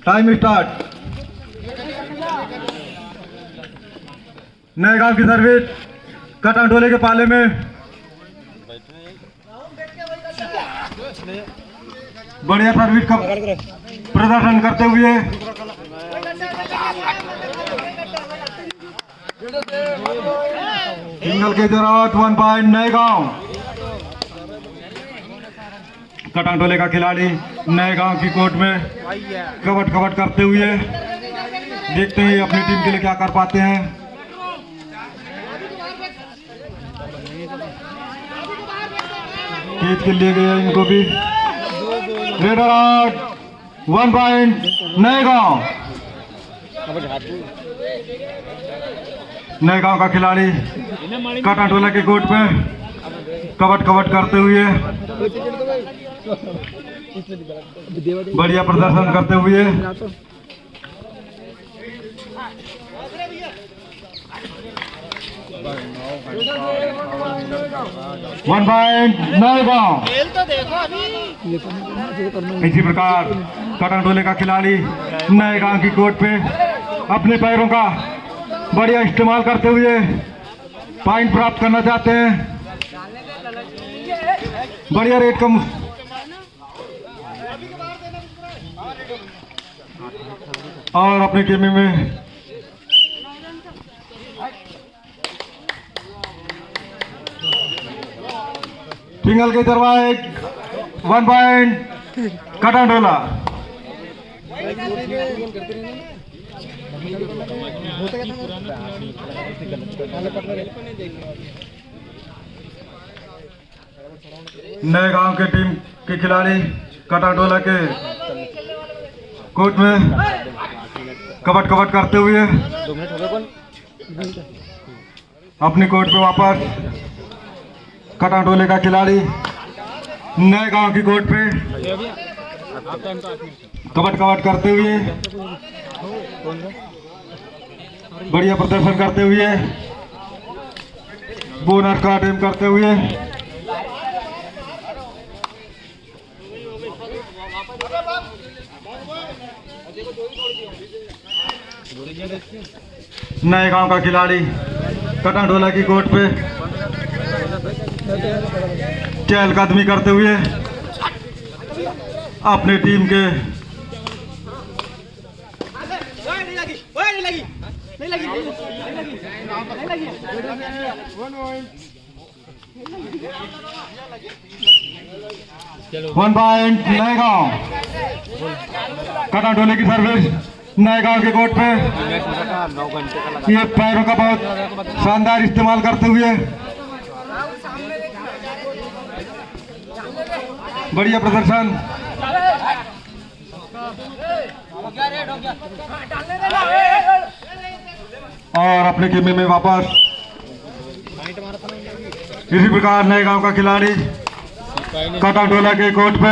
Time start. नए गांव की सर्विस कटांडोले के पाले में बढ़िया सर्विस का प्रदर्शन करते हुए सिंगल के जरूरत 1 पॉइंट नए गांव। कटांडोले का खिलाड़ी नए गांव की कोर्ट में कवट करते हुए देखते हैं अपनी टीम के लिए क्या कर पाते हैं। कैच के लिए गए इनको भी। रेडर आउट 1 पॉइंट नए गांव। नए गांव का खिलाड़ी कटांडोला के कोर्ट में कवट करते हुए बढ़िया प्रदर्शन करते हुए वन पॉइंट नए गांव। इसी प्रकार कटांडोले का खिलाड़ी नए गांव की कोर्ट पे अपने पैरों का बढ़िया इस्तेमाल करते हुए पॉइंट प्राप्त करना चाहते हैं। बढ़िया रेट कम और अपने गेम में सिंगल के दरवाजे 1 पॉइंट कटांडोला। नए गांव के टीम के खिलाड़ी कटांडोला के कोर्ट में कवट करते हुए अपनी कोर्ट पे वापस कटांडोले का खिलाड़ी नए गांव की कोर्ट पे कवट करते हुए बढ़िया प्रदर्शन करते हुए बोनर का अटेम्प्ट करते हुए नए गांव का खिलाड़ी कटांडोला की कोर्ट पे चहलकदमी करते हुए अपने टीम के वन पॉइंट नए गांव। कटांडोले की सर्विस नए गांव के कोर्ट पे ये पैरों का बहुत शानदार इस्तेमाल करते हुए बढ़िया प्रदर्शन और अपने गेम में वापस। इसी प्रकार नए गांव का खिलाड़ी कटांडोला के कोर्ट पे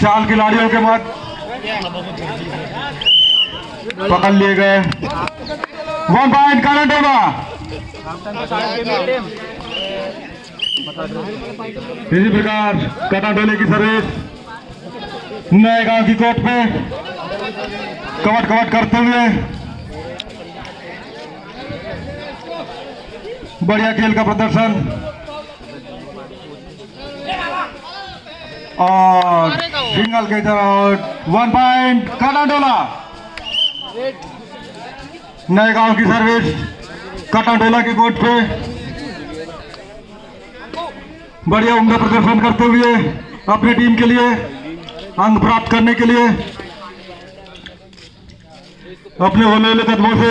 4 खिलाड़ियों के मत पकड़ लिए गए। 1 पॉइंट कटांडोला। इसी प्रकार कटांडोले की सर्विस नए गांव की कोर्ट पे कवट करते हुए बढ़िया खेल का प्रदर्शन और सिंगल के तरफ 1 पॉइंट कटांडोला। नए गांव की सर्विस कटांडोला के कोर्ट पे बढ़िया उम्दा प्रदर्शन करते हुए अपनी टीम के लिए अंक प्राप्त करने के लिए अपने होले कदमों से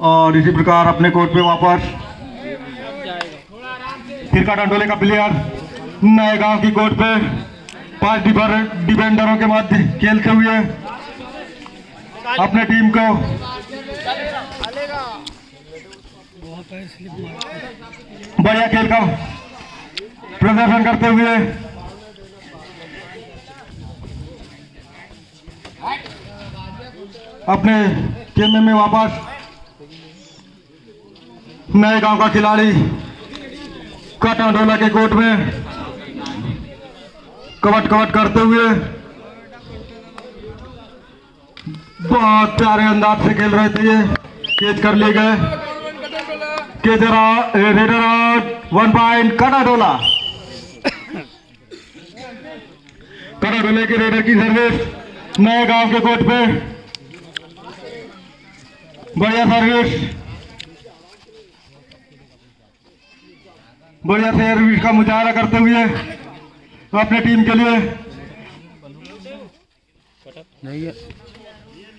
और इसी प्रकार अपने कोर्ट पे वापस फिर कटांडोले का प्लेयर नए गांव की कोर्ट पे 5 डिफेंडरों के मध्य खेलते हुए अपने टीम को बढ़िया खेल का प्रदर्शन करते हुए अपने गेम में वापस नए गांव का खिलाड़ी कटांडोला के कोर्ट में कवट करते हुए बहुत प्यारे अंदाज से खेल रहे थे ये, कैच कर लिए गए। Raider out, 1 point Katadola. कटाडोले के रेडर की सर्विस नए गांव के कोर्ट पे, बढ़िया सर्विस, बढ़िया सर्विस का मुजाहरा करते हुए अपने टीम के लिए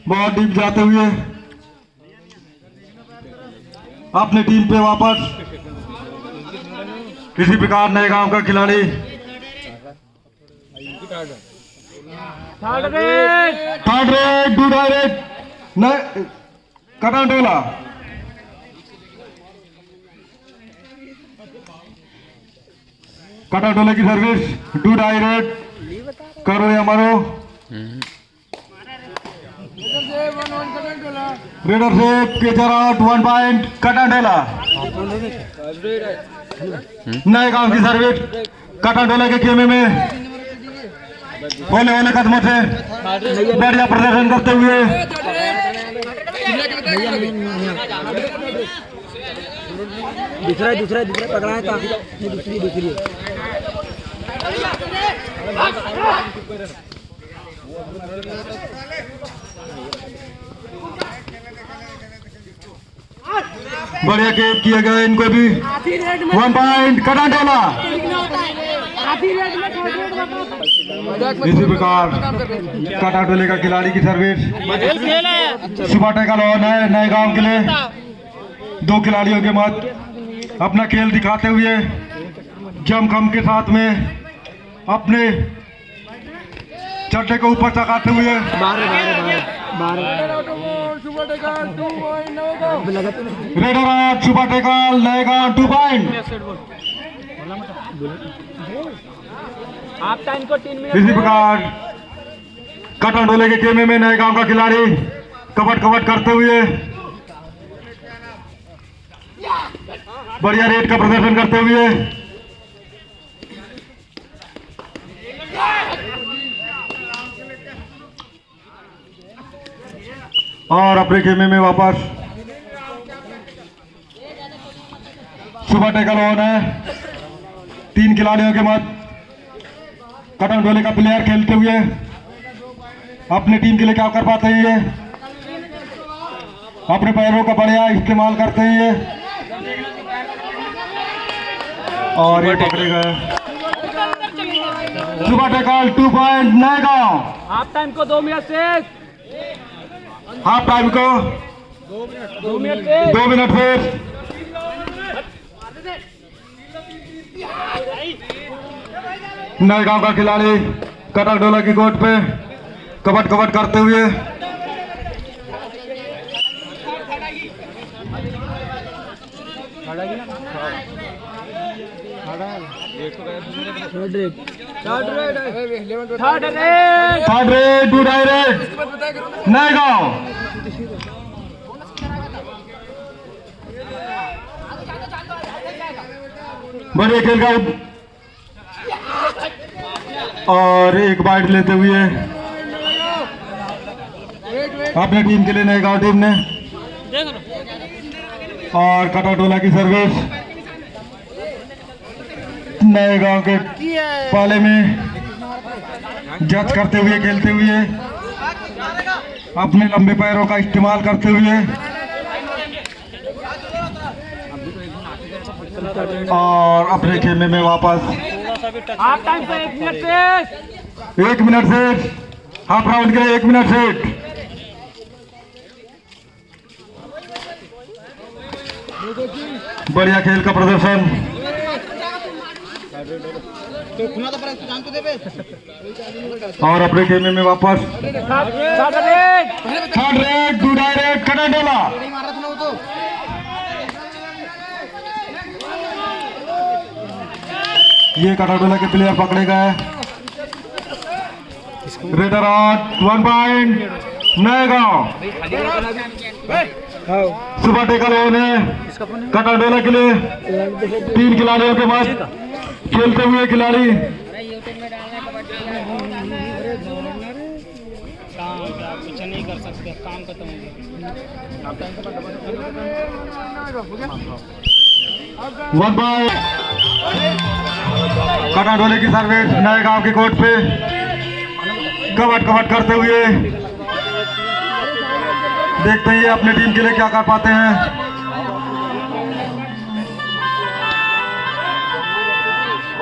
बहुत डीप जाते हुए अपनी टीम पे वापस। इसी प्रकार नए गांव का खिलाड़ी थर्ड रेड टू डायरेक्ट कटाडोला। कटाडोला की सर्विस डू डायरेक्ट करो या मारो। रेडर से कैचर आउट, 1 पॉइंट कटाडोला। नए गांव की सर्विस कटाडोला के खेमे में होले होले कदमों से बढ़िया प्रदर्शन करते हुए दूसरा पकड़ा है दूसरी बढ़िया कैच किया गया इनको भी। 1 पॉइंट कटाडोला। इसी प्रकार कटाडोले का खिलाड़ी की सर्विस सुबह टेकल ऑन है नए गांव के लिए। 2 खिलाड़ियों के मध्य अपना खेल दिखाते हुए जमखम के साथ में अपने चड्डे को ऊपर चकाते हुए रेडर आउट, सुबह टेकल नए गांव 2 पॉइंट। इसी प्रकार कटाडोले के खेमे में नए गांव का खिलाड़ी कबट करते हुए बढ़िया रेट का प्रदर्शन करते हुए और अपने खेमे में वापस। सुबह टेकल ऑन है 3 खिलाड़ियों के मध्य। कटाडोले का प्लेयर खेलते हुए अपनी टीम के लिए क्या कर पाते हैं, ये अपने पैरों का बढ़िया इस्तेमाल करते हैं ये, और ये पकड़े गए। सुबह टेकल 2 पॉइंट नए गांव। हाफ टाइम को 2 मिनट से हाफ टाइम को 2 मिनट से नए गांव का खिलाड़ी कटाडोला की कोर्ट पे कबट करते हुए थर्ड रेड टू डायरेक्ट नए गांव। बढ़िया खेल का और एक बाइट लेते हुए अपनी टीम के लिए नए गांव टीम ने। और कटाडोला की सर्विस नए गांव के पाले में जज करते हुए खेलते हुए अपने लंबे पैरों का इस्तेमाल करते हुए और अपने खेमे में वापस। हाफ टाइम पे 1 मिनट से 1 मिनट से हाफ राउंड के लिए 1 मिनट से। बढ़िया खेल का प्रदर्शन। और अपने खेमे में वापस। Third raid to direct Katadola. ये कटाडोला के प्लेयर पकड़े गए। रेडर आउट, 1 पॉइंट नए गांव। सुबह टेकल ऑन है कटाडोला के लिए। 3 खिलाड़ियों के बाद खेलते हुए खिलाड़ी कुछ नहीं कर सकते, काम खत्म हो गया। 1 बॉल कटा ढोले की सर्विस नए गांव के कोर्ट पे कवट करते हुए देखते हैं ये अपने टीम के लिए क्या कर पाते हैं।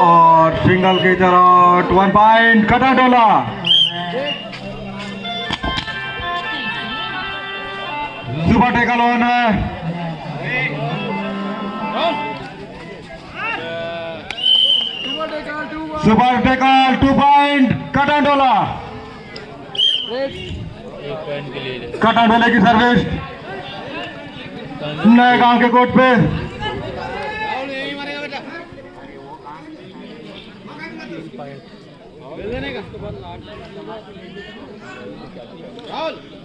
और सिंगल की तरफ 1 पॉइंट कटा ढोला। सुपर टेकल ऑन है। सुपर टेकल 2 पॉइंट कटा ढोला। कटा ढोले की सर्विस नए गांव के कोर्ट पे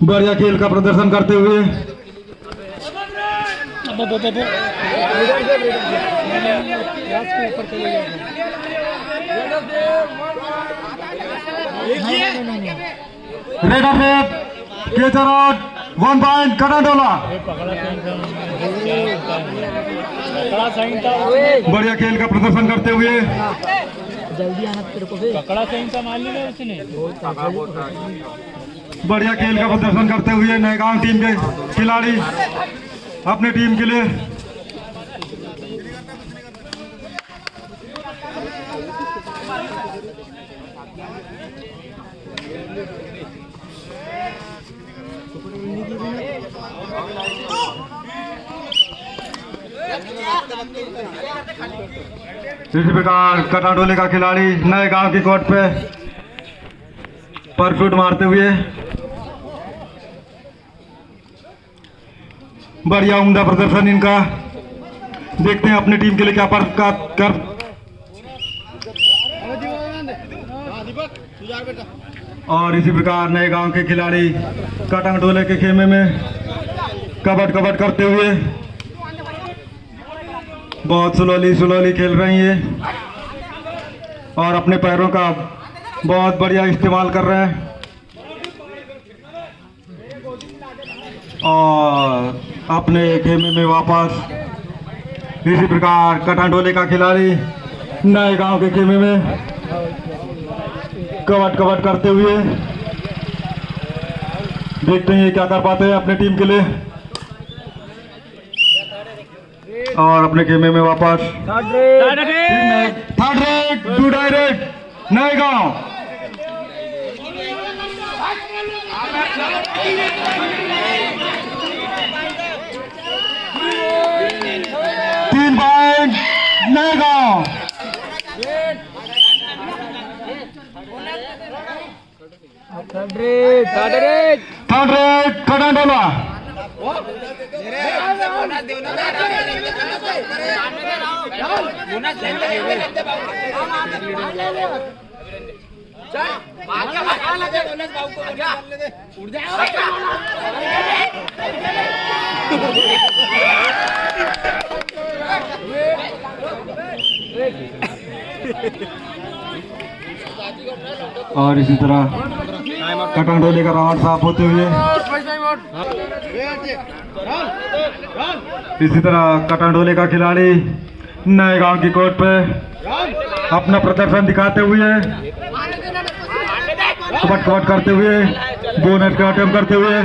बढ़िया खेल का प्रदर्शन करते हुए रेड ऑफ के तरफ 1 पॉइंट कटा ढोला। बढ़िया खेल का प्रदर्शन करते हुए जल्दी आना तेरे को पकड़ा सही सा मान लिया उसने। बढ़िया खेल का प्रदर्शन करते हुए नए गांव टीम के खिलाड़ी अपने टीम के लिए इसी प्रकार कटा ढोले का खिलाड़ी नए गांव की कोर्ट पे परफुट मारते हुए बढ़िया उम्दा प्रदर्शन इनका। देखते हैं अपनी टीम के लिए क्या कर और इसी प्रकार नए गांव के खिलाड़ी कटा ढोले के खेमे में कबट करते हुए बहुत स्लोली खेल रही है और अपने पैरों का बहुत बढ़िया इस्तेमाल कर रहे हैं। और अपने खेमे में वापस इसी प्रकार कटा ढोले का खिलाड़ी नए गांव के खेमे में कबट करते हुए देखते हैं क्या कर पाते हैं अपने टीम के लिए। और अपने खेमे में वापस थर्ड रेड टू डायरेक्ट नए गांव। तीन पॉइंट नए गांव। थर्ड रेड कटा ढोला। और इसी तरह कटा ढोले का राउंड साफ होते हुए इसी तरह कटा ढोले का खिलाड़ी नए गांव की कोर्ट पे अपना प्रदर्शन दिखाते हुए कबट करते हुए बोनस का अटेम्प्ट करते हुए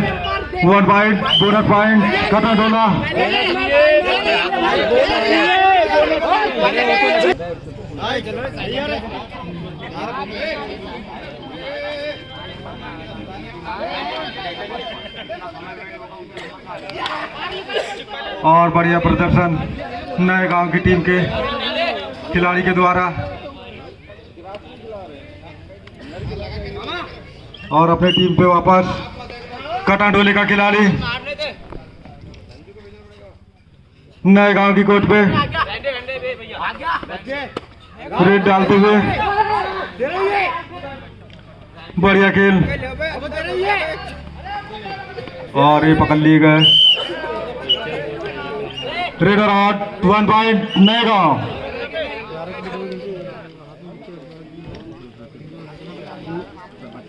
1 पॉइंट बोनस पॉइंट कटा ढोला। और बढ़िया प्रदर्शन नए गांव की टीम के खिलाड़ी के द्वारा और अपनी टीम पे वापस कटा ढोले का खिलाड़ी नए गांव की कोर्ट पे रेड डालते हुए बढ़िया खेल और ये पकड़ लिए गए। रेडर आउट 1 पॉइंट नए गांव।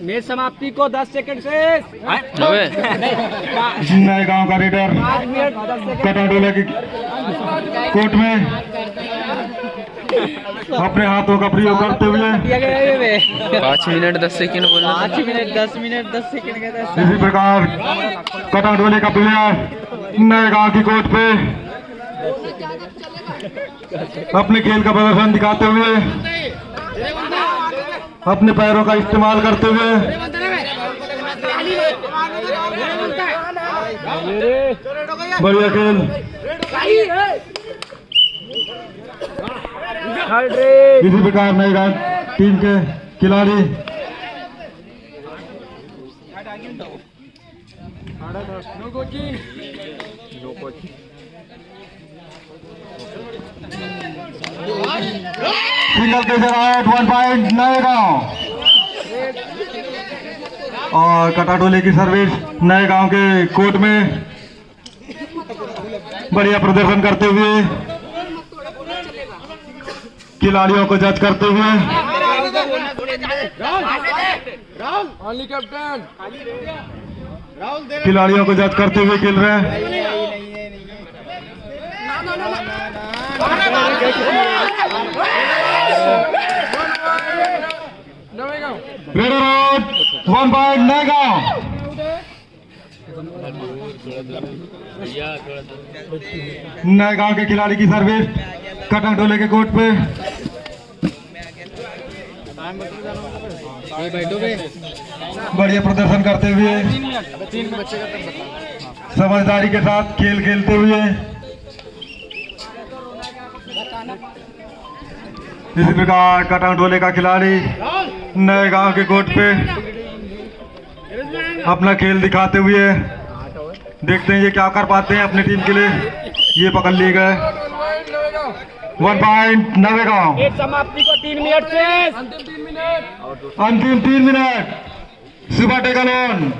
मैच समाप्ति को 10 सेकंड से नए गांव का रेडर 5 मिनट 10 सेकंड कटाटोला की कोर्ट में अपने हाथों का प्रयोग करते हुए 5 मिनट 10 सेकंड बोला। 5 मिनट 10 मिनट 10 सेकंड कहता है। इसी प्रकार कटाटोले का प्लेयर नए गांव की कोर्ट पे अपने खेल का प्रदर्शन दिखाते हुए अपने पैरों का इस्तेमाल करते हुए बढ़िया खेल। इसी प्रकार नई गांव टीम के खिलाड़ी सिंगल के आउट 1 पॉइंट नए गांव। और कटाटोले की सर्विस नए गांव के कोर्ट में बढ़िया प्रदर्शन करते हुए खिलाड़ियों को जज करते हुए खिलाड़ियों को जज करते हुए खेल रहे हैं। रेडर आउट 1 पॉइंट नए गांव। नए गांव के खिलाड़ी की सर्विस कटाटोले के कोर्ट पे बढ़िया प्रदर्शन करते हुए समझदारी के साथ खेल खेलते हुए इसी प्रकार कटाटोले का खिलाड़ी नए गांव के कोर्ट पे अपना खेल दिखाते हुए देखते हैं ये क्या कर पाते हैं अपनी टीम के लिए। ये पकड़ लिए गए 1 पॉइंट नए गांव। मैच समाप्ति को 3 मिनट से अंतिम 3 मिनट सुबह टेकल ऑन।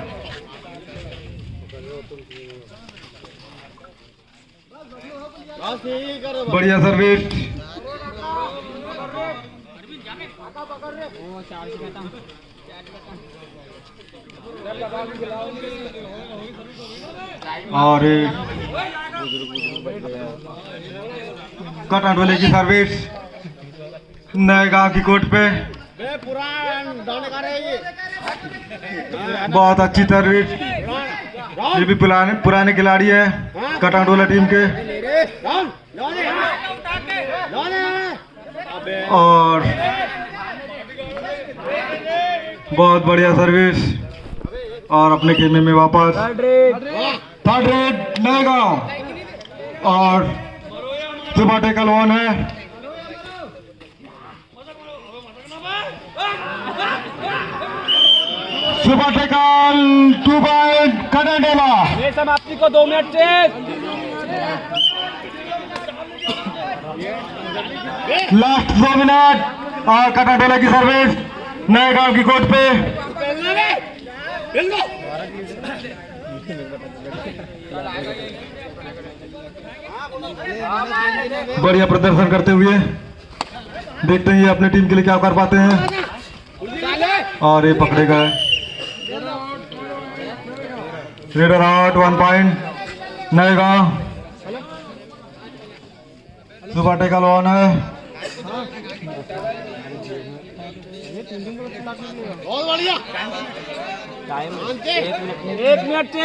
बढ़िया सर्विस और कटाटोले की सर्विस नए गांव की कोर्ट पे बहुत अच्छी सर्विस। ये भी पुराने खिलाड़ी है कटाटोला टीम के और बहुत बढ़िया सर्विस और अपने खेमे में वापस थर्ड रेड नए गांव और सुबह टेकल ऑन है। सुबह टेकल 2 पॉइंट कटाटोला। मैच समाप्ति को 2 मिनट से लास्ट 2 मिनट और कटाटोला की सर्विस नए गांव की कोर्ट पे बढ़िया प्रदर्शन करते हुए देखते हैं ये अपने टीम के लिए क्या कर पाते हैं। और ये पकड़े गए रेडर आउट 1 पॉइंट नए गांव। सुबह टेकल ऑन है। बहुत बढ़िया टाइम 1 मिनट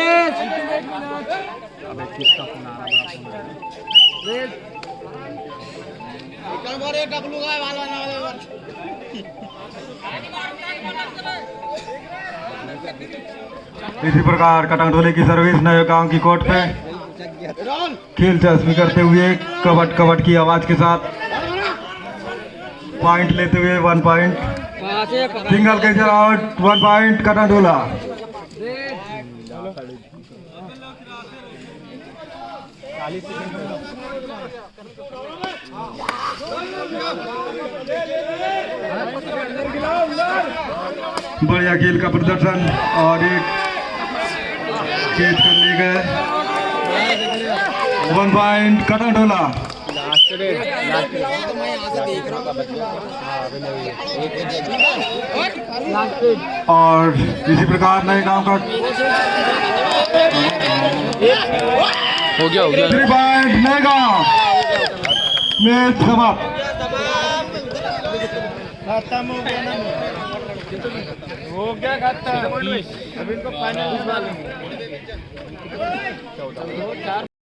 इसी प्रकार कटाटोले की सर्विस नए गांव की कोर्ट पे खेल चस्पी करते हुए कबट कबट की आवाज के साथ पॉइंट लेते हुए 1 point single catcher out 1 point Katatola. बढ़िया खेल का प्रदर्शन और एक कैच कर लिए गए 1 पॉइंट कटाटोला। और इसी प्रकार नए गांव का हो गया 3 पॉइंट नए गांव मैच समाप्त। हो गया खत्म। अब इनको फाइनल